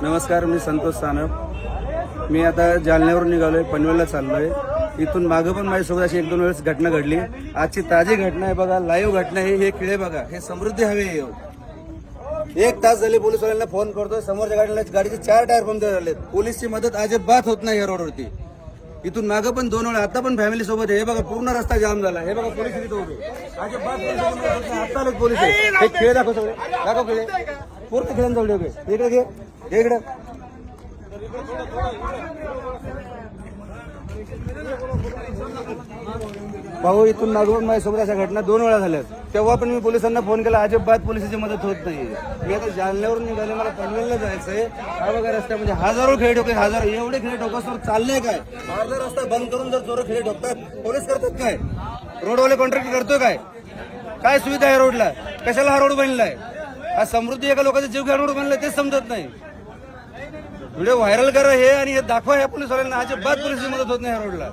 नमस्कार, मी संतोष सानप. मी आता जालन्यावरून निघालोय, पनवेलला चाललोय. इथून मागं पण माझ्यासोबत अशी 1-2 वेळेस घटना घडली. आजची ताजी घटना आहे बघा, लाईव्ह घटना आहे. हे किडे बघा, हे समृद्धी हवे. 1 तास झाले पोलिसवाल्यांना फोन करतोय. समोरच्या गाडीचे 4 टायर पंक्चर झालेत. पोलीसची मदत अजिबात होत नाही या रोडवरती. इथून मागं पण 2 वेळा, आता पण फॅमिली सोबत आहे. हे बघा, पूर्ण रस्ता जाम झाला. हे बघा, पोलीस इथे उभे. अजिबात आता आलेत पोलीस. हे खेळ दाखव, सगळे दाखव खेळ. पूर्ण खेळांचा व्हिडिओ घे. इकडे घे, इकडे. भाऊ, इथून मागून माझ्यासोबत अशा घटना 2 वेळा झाल्यात. तेव्हा पण मी पोलिसांना फोन केला, अजिबात पोलिसांची मदत होत नाही. मी आता जालन्यावरून निघाले, मला पनवेलला जायचंय. हा बघा रस्त्यामध्ये हजारो खेळ ठोके, हजारो एवढे खेळ ठोकासवर चालले काय? अर्धा रस्ता बंद करून जर चोर खेळ ठोकतात, पोलीस करतात काय? रोडवाले कॉन्ट्रॅक्ट करतोय काय? काय सुविधा आहे रोडला? कशाला हा रोड बनलाय? हा समृद्धी एका लोकांचा जीव घ्या रोड बनलाय, तेच समजत नाही. व्हिडिओ व्हायरल करा हे आणि हे दाखवा या पोलिसवाल्यांना. अजिबात पोलिसची मदत होत नाही या रोडला.